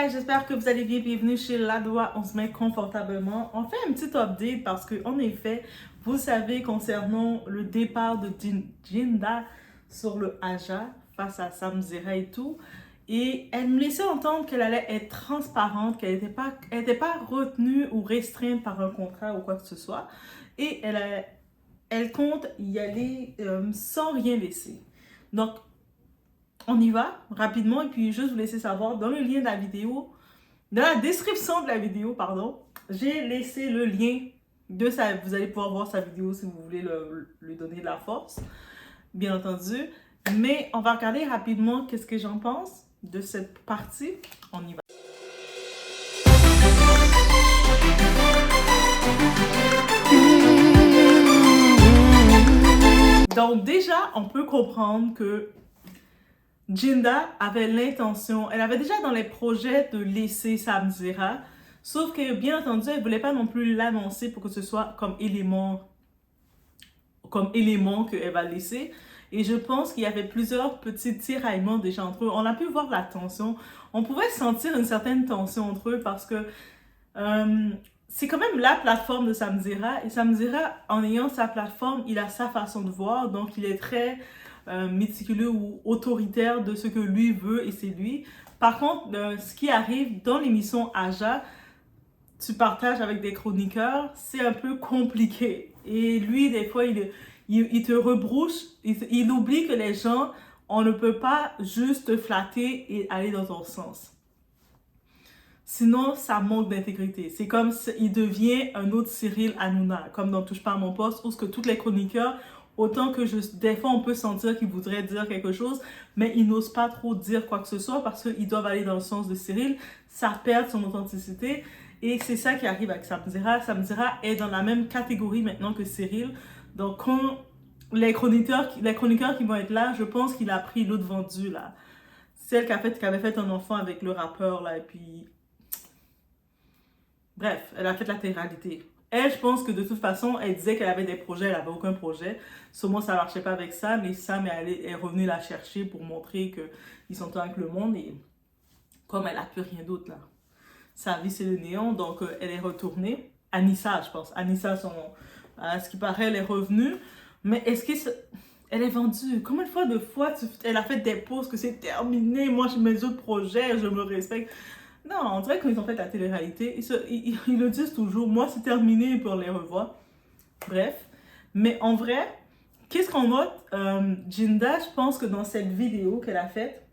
guys, j'espère que vous allez bien. Bienvenue chez Ladoa. On se met confortablement. On fait un petit update parce que, en effet, vous savez, concernant le départ de Jinda sur le Aja face à Samzera et tout, et elle me laissait entendre qu'elle allait être transparente, qu'elle n'était pas retenue ou restreinte par un contrat ou quoi que ce soit. Et elle compte y aller sans rien laisser. Donc, on y va rapidement et puis juste vous laisser savoir dans le lien de la vidéo, dans la description de la vidéo, pardon, j'ai laissé le lien de sa, vous allez pouvoir voir sa vidéo si vous voulez lui donner de la force, bien entendu. Mais on va regarder rapidement qu'est-ce que j'en pense de cette partie. On y va. Donc déjà, on peut comprendre que Jinda avait l'intention, elle avait déjà dans les projets de laisser Samzera, sauf que bien entendu, elle ne voulait pas non plus l'annoncer pour que ce soit comme élément qu'elle va laisser. Et je pense qu'il y avait plusieurs petits tiraillements déjà entre eux. On a pu voir la tension. On pouvait sentir une certaine tension entre eux parce que c'est quand même la plateforme de Samzera. Et Samzera, en ayant sa plateforme, il a sa façon de voir. Donc, il est très méticuleux ou autoritaire de ce que lui veut et c'est lui. Par contre, ce qui arrive dans l'émission Aja, tu partages avec des chroniqueurs, c'est un peu compliqué. Et lui, des fois, il te rebrouche, il oublie que les gens, on ne peut pas juste te flatter et aller dans ton sens. Sinon, ça manque d'intégrité. C'est comme s'il devient un autre Cyril Hanouna, comme dans Touche pas à mon poste, où ce que tous les chroniqueurs, autant que des fois on peut sentir qu'ils voudraient dire quelque chose, mais ils n'osent pas trop dire quoi que ce soit parce qu'ils doivent aller dans le sens de Cyril, ça perd son authenticité. Et c'est ça qui arrive avec Samzera. Samzera est dans la même catégorie maintenant que Cyril. Donc, quand les chroniqueurs qui vont être là, je pense qu'il a pris l'autre vendue, là. Celle qui avait fait un enfant avec le rappeur, là, et puis... Bref, elle a fait la télé-réalité. Elle, je pense que de toute façon, elle disait qu'elle avait des projets, elle n'avait aucun projet. Sûrement, ça ne marchait pas avec Sam, mais Sam est revenu la chercher pour montrer qu'ils sont avec le monde. Et comme elle n'a plus rien d'autre, là. Sa vie, c'est le néant, donc elle est retournée. Anissa, je pense. Anissa, à ce qui paraît, elle est revenue. Mais est-ce qu'elle est vendue? Combien de fois elle a fait des posts que c'est terminé, moi j'ai mes autres projets, je me respecte. Non, on dirait qu'ils ont fait la télé-réalité. Ils le disent toujours, moi c'est terminé, puis on les revoit. Bref. Mais en vrai, qu'est-ce qu'on note? Jinda, je pense que dans cette vidéo qu'elle a faite,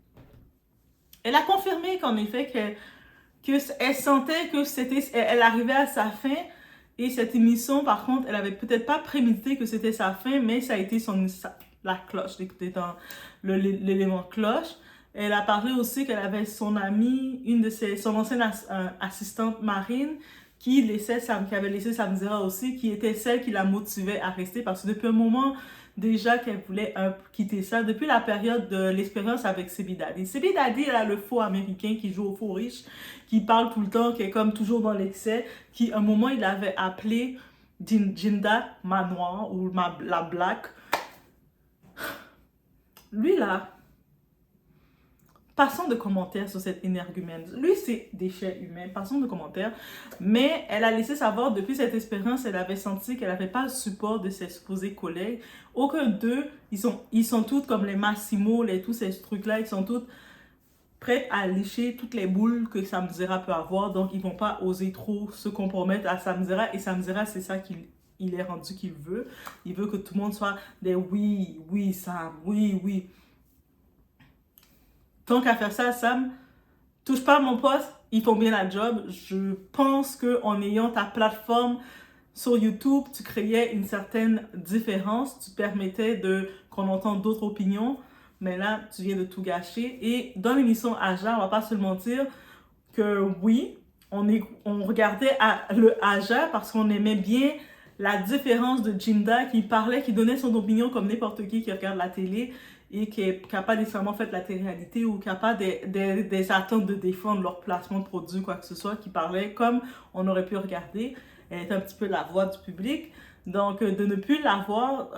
elle a confirmé qu'en effet, qu'elle sentait que elle arrivait à sa fin. Et cette émission, par contre, elle avait peut-être pas prémédité que c'était sa fin, mais ça a été la cloche, dans l'élément cloche. Elle a parlé aussi qu'elle avait son amie, son ancienne assistante marine, qui avait laissé Samzera aussi, qui était celle qui la motivait à rester, parce que depuis un moment, déjà qu'elle voulait quitter ça, depuis la période de l'expérience avec Sebi Daddy. Sebi Daddy, elle a le faux américain qui joue au faux riche, qui parle tout le temps, qui est comme toujours dans l'excès, qui à un moment, il avait appelé Jinda Manoir, ou la Black. Lui là, passons de commentaires sur cette énergumène. Lui, c'est déchet humain. Passons de commentaires. Mais elle a laissé savoir, depuis cette expérience, elle avait senti qu'elle n'avait pas le support de ses supposés collègues. Aucun d'eux, ils sont tous comme les Massimo, tous ces trucs-là, ils sont tous prêts à lécher toutes les boules que Samzera peut avoir. Donc, ils ne vont pas oser trop se compromettre à Samzera. Et Samzera, c'est ça qu'il est rendu qu'il veut. Il veut que tout le monde soit des oui, oui, Sam, oui, oui. Tant qu'à faire ça, Sam, touche pas à mon poste, ils font bien la job. Je pense qu'en ayant ta plateforme sur YouTube, tu créais une certaine différence. Tu permettais qu'on entende d'autres opinions. Mais là, tu viens de tout gâcher. Et dans l'émission Aja, on va pas se le mentir, que oui, on regardait le Aja parce qu'on aimait bien la différence de Jinda qui parlait, qui donnait son opinion comme n'importe qui regarde la télé et qui n'a pas nécessairement fait la télé-réalité ou qui n'a pas des attentes de défendre leur placement de produits, quoi que ce soit, qui parlait comme on aurait pu regarder. Elle est un petit peu la voix du public. Donc, de ne plus la voir...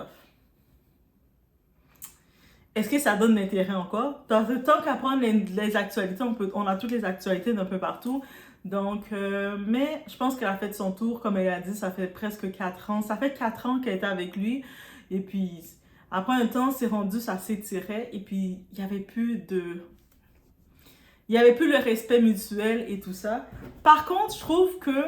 est-ce que ça donne l'intérêt encore? Tant qu'à prendre les actualités, on a toutes les actualités d'un peu partout. Donc, mais je pense qu'elle a fait son tour, comme elle a dit, ça fait presque 4 ans. Ça fait 4 ans qu'elle était avec lui. Et puis, après un temps, c'est rendu, ça s'étirait. Et puis, il n'y avait plus de... Il n'y avait plus le respect mutuel et tout ça. Par contre, je trouve que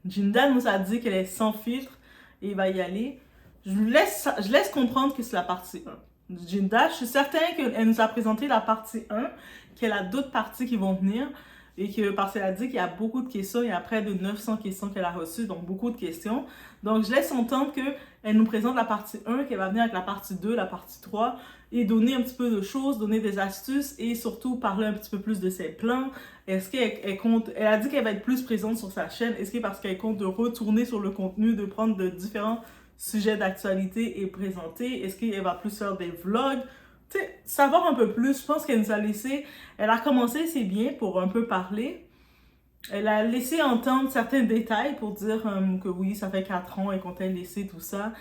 Jinda nous a dit qu'elle est sans filtre et il va y aller. Je laisse comprendre que c'est la partie 1. Jinda, je suis certaine qu'elle nous a présenté la partie 1, qu'elle a d'autres parties qui vont venir et que parce qu'elle a dit qu'il y a beaucoup de questions, il y a près de 900 questions qu'elle a reçues, donc beaucoup de questions. Donc je laisse entendre qu'elle nous présente la partie 1, qu'elle va venir avec la partie 2, la partie 3 et donner un petit peu de choses, donner des astuces et surtout parler un petit peu plus de ses plans. Est-ce qu'elle compte, elle a dit qu'elle va être plus présente sur sa chaîne, est-ce que parce qu'elle compte de retourner sur le contenu, de prendre de différents sujets d'actualité et présenter, est-ce qu'elle va plus faire des vlogs? Tu sais, savoir un peu plus, je pense qu'elle nous a laissé, elle a commencé, c'est bien, pour un peu parler. Elle a laissé entendre certains détails pour dire que oui, ça fait 4 ans et qu'on t'a laissé tout ça.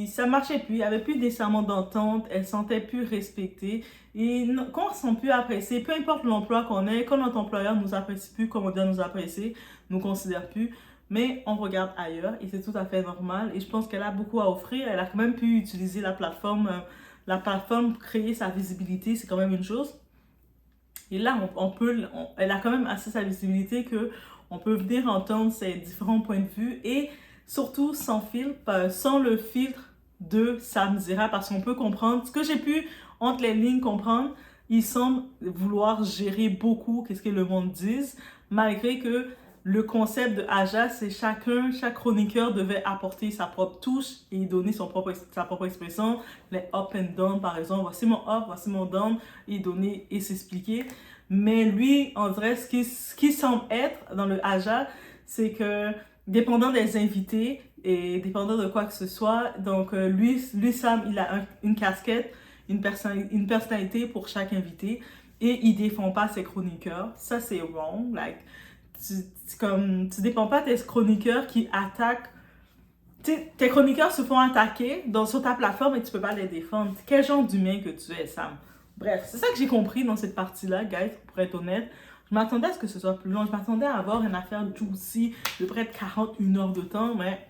Ça marchait plus, il n'y avait plus nécessairement d'entente, elle ne se sentait plus respectée. Et quand on ne se sent plus apprécié, peu importe l'emploi qu'on ait, quand notre employeur ne nous apprécie plus comme on doit nous apprécier, ne nous considère plus, mais on regarde ailleurs et c'est tout à fait normal. Et je pense qu'elle a beaucoup à offrir, elle a quand même pu utiliser la plateforme pour créer sa visibilité, c'est quand même une chose. Et là, elle a quand même assez sa visibilité qu'on peut venir entendre ses différents points de vue et surtout sans filtre, sans le filtre de Sam Zira, parce qu'on peut comprendre, ce que j'ai pu entre les lignes comprendre, il semble vouloir gérer beaucoup qu'est-ce que le monde dise, malgré que le concept de Aja, c'est chaque chroniqueur devait apporter sa propre touche et donner sa propre expression. Les up and down, par exemple, voici mon up, voici mon down, et donner et s'expliquer. Mais lui, on dirait, ce qui semble être dans le Aja, c'est que, dépendant des invités et dépendant de quoi que ce soit, donc lui Sam, il a une casquette, une personnalité pour chaque invité et il défend pas ses chroniqueurs. Ça, c'est wrong. Like, tu dépends pas tes chroniqueurs qui attaquent. Tes chroniqueurs se font attaquer sur ta plateforme et tu peux pas les défendre. Quel genre d'humain que tu es, Sam? Bref, c'est ça que j'ai compris dans cette partie-là, guys, pour être honnête. Je m'attendais à ce que ce soit plus long. Je m'attendais à avoir une affaire juicy de près de 41 heures de temps, mais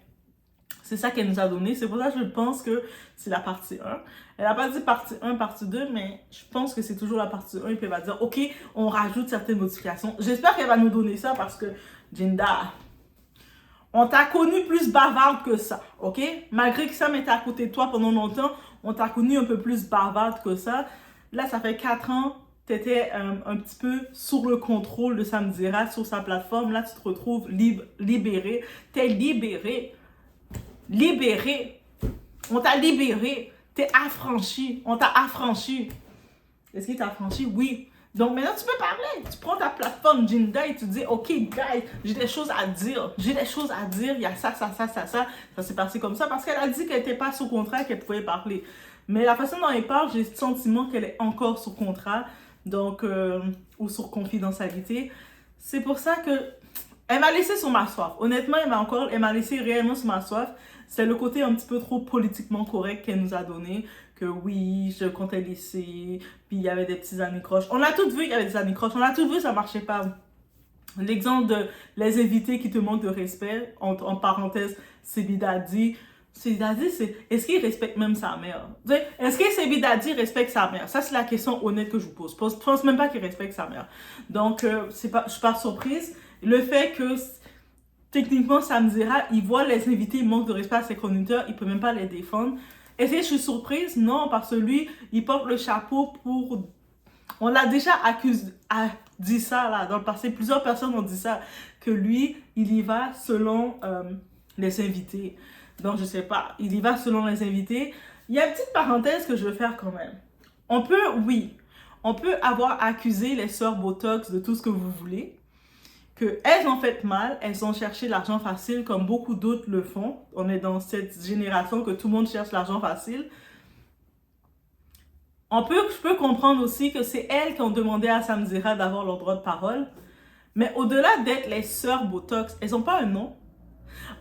c'est ça qu'elle nous a donné. C'est pour ça que je pense que c'est la partie 1. Elle n'a pas dit partie 1, partie 2, mais je pense que c'est toujours la partie 1. Et puis elle va dire, OK, on rajoute certaines modifications. J'espère qu'elle va nous donner ça parce que, Jinda, on t'a connu plus bavarde que ça, OK? Malgré que Sam était à côté de toi pendant longtemps, on t'a connu un peu plus bavarde que ça. Là, ça fait 4 ans, tu étais un petit peu sous le contrôle de Sam Zira, sur sa plateforme. Là, tu te retrouves libéré. Tu es libéré. Libéré. On t'a libéré. T'es affranchi. On t'a affranchi. Est-ce qu'il t'a affranchi? Oui. Donc maintenant, tu peux parler. Tu prends ta plateforme Jinda et tu dis, OK, guys, j'ai des choses à dire. J'ai des choses à dire. Il y a ça. Ça s'est passé comme ça parce qu'elle a dit qu'elle n'était pas sous contrat et qu'elle pouvait parler. Mais la façon dont elle parle, j'ai le sentiment qu'elle est encore sous contrat, donc, ou sur confidentialité. C'est pour ça que elle m'a laissé sur ma soif. Honnêtement, elle m'a laissé réellement sur ma soif. C'est le côté un petit peu trop politiquement correct qu'elle nous a donné. Que oui, je comptais laisser, puis il y avait des petits anicroches. On a tout vu, il y avait des anicroches. On a tout vu, ça marchait pas. L'exemple de les invités qui te manquent de respect, en parenthèse, Sebidadi. Sebidadi, c'est est-ce qu'il respecte même sa mère? Est-ce que Sebidadi respecte sa mère? Ça, c'est la question honnête que je vous pose. Je pense même pas qu'il respecte sa mère. Donc, je suis pas surprise. Le fait que, techniquement, Sam Zira, il voit les invités, il manque de respect à ses chroniqueurs, il peut même pas les défendre. Est-ce que je suis surprise? Non, parce que lui, il porte le chapeau pour... On l'a déjà dit ça, là, dans le passé. Plusieurs personnes ont dit ça, que lui, il y va selon les invités. Donc, je sais pas, il y va selon les invités. Il y a une petite parenthèse que je veux faire quand même. On peut avoir accusé les sœurs Botox de tout ce que vous voulez, qu'elles ont fait mal, elles ont cherché l'argent facile comme beaucoup d'autres le font. On est dans cette génération que tout le monde cherche l'argent facile. Je peux comprendre aussi que c'est elles qui ont demandé à Sam Zira d'avoir leur droit de parole. Mais au-delà d'être les sœurs Botox, elles n'ont pas un nom.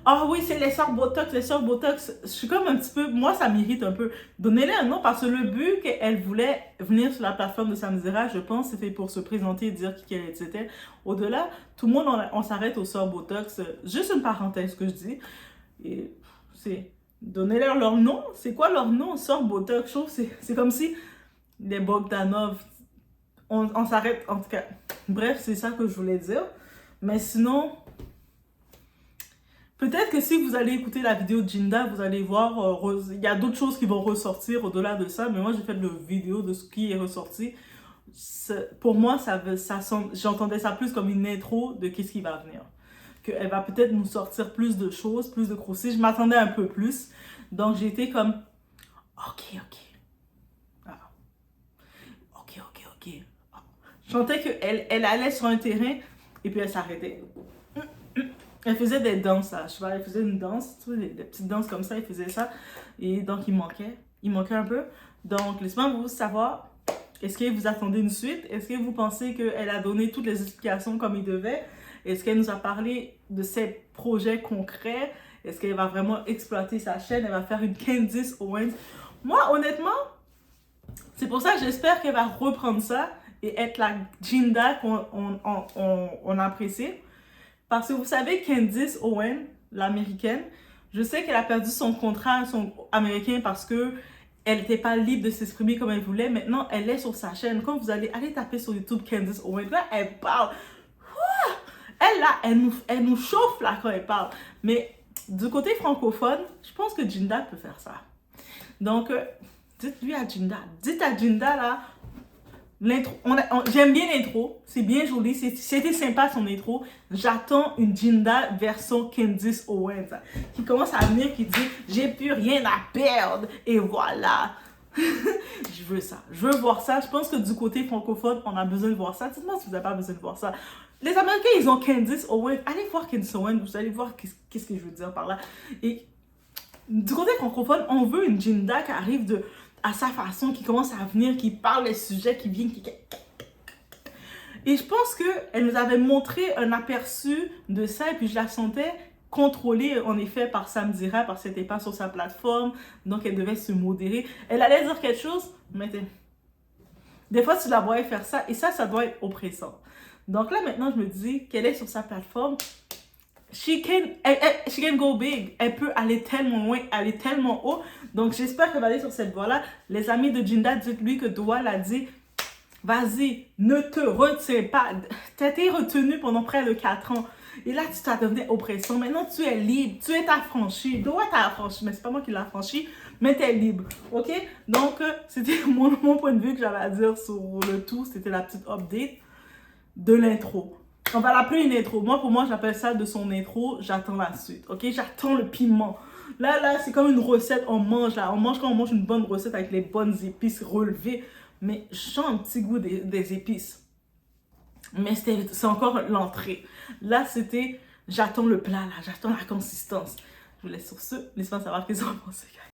Ah oui, c'est les sœurs Botox, les sœurs Botox. Je suis comme un petit peu, moi ça m'irrite un peu. Donnez-les un nom parce que le but qu'elle voulait venir sur la plateforme de Samzira, je pense, c'était pour se présenter et dire qui elle était. Au-delà, tout le monde, on s'arrête aux sœurs Botox. Juste une parenthèse que je dis. Et c'est, donnez-leur leur nom. C'est quoi leur nom, sœurs Botox? Je trouve que c'est comme si les Bogdanov, on s'arrête, en tout cas. Bref, c'est ça que je voulais dire. Mais sinon... Peut-être que si vous allez écouter la vidéo de Jinda, vous allez voir, il y a d'autres choses qui vont ressortir au-delà de ça, mais moi j'ai fait le vidéo de ce qui est ressorti. Pour moi, j'entendais ça plus comme une intro de qu'est-ce qui va venir. Qu'elle va peut-être nous sortir plus de choses, plus de grossis. Je m'attendais un peu plus. Donc j'ai été comme, ok. Ah. Ok. Ah. Je sentais qu'elle allait sur un terrain et puis elle s'arrêtait. Elle faisait des danses, là. Je sais pas, elle faisait une danse, tu vois, des petites danses comme ça, elle faisait ça. Et donc, il manquait un peu. Donc, laissez-moi vous savoir, est-ce que vous attendez une suite? Est-ce que vous pensez qu'elle a donné toutes les explications comme il devait? Est-ce qu'elle nous a parlé de ses projets concrets? Est-ce qu'elle va vraiment exploiter sa chaîne? Elle va faire une Candice Owens? Moi, honnêtement, c'est pour ça que j'espère qu'elle va reprendre ça et être la Jinda qu'on apprécie. Parce que vous savez, Candice Owens, l'américaine, je sais qu'elle a perdu son contrat américain parce que elle n'était pas libre de s'exprimer comme elle voulait. Maintenant, elle est sur sa chaîne. Quand vous allez taper sur YouTube Candice Owens, là, elle parle. Elle, là, elle nous chauffe, là, quand elle parle. Mais du côté francophone, je pense que Jinda peut faire ça. Donc, dites-lui à Jinda. Dites à Jinda, là, l'intro, j'aime bien l'intro, c'est bien joli, c'était sympa son intro. J'attends une Jinda version Candice Owens qui commence à venir, qui dit j'ai plus rien à perdre et voilà. Je veux ça, je veux voir ça. Je pense que du côté francophone, on a besoin de voir ça. Dites-moi si vous n'avez pas besoin de voir ça. Les Américains, ils ont Candice Owens. Allez voir Candice Owens, vous allez voir qu'est-ce que je veux dire par là. Et du côté francophone, on veut une Jinda qui arrive à sa façon, qui commence à venir, qui parle les sujets, qui vient, Et je pense qu'elle nous avait montré un aperçu de ça, et puis je la sentais contrôlée, en effet, par Samzira, parce qu'elle n'était pas sur sa plateforme, donc elle devait se modérer. Elle allait dire quelque chose, mais des fois, tu la voyais faire ça, et ça doit être oppressant. Donc là, maintenant, je me dis qu'elle est sur sa plateforme, she can go big. Elle peut aller tellement loin, aller tellement haut. Donc, j'espère qu'elle va aller sur cette voie-là. Les amis de Jinda, dites-lui que Doua l'a dit. Vas-y, ne te retiens pas. Tu as été retenu pendant près de 4 ans. Et là, tu t'as devenu oppressant. Maintenant, tu es libre. Tu es affranchi. Doua t'a affranchi. Mais c'est pas moi qui l'ai affranchi. Mais tu es libre. OK? Donc, c'était mon point de vue que j'avais à dire sur le tout. C'était la petite update de l'intro. On va l'appeler une intro. Moi, pour moi, j'appelle ça de son intro. J'attends la suite. OK? J'attends le piment. Là, c'est comme une recette. On mange, là. On mange quand on mange une bonne recette avec les bonnes épices relevées. Mais je sens un petit goût des épices. Mais c'est encore l'entrée. Là, c'était... J'attends le plat, là. J'attends la consistance. Je vous laisse sur ce. Laissez-moi savoir ce que vous en pensez, guys.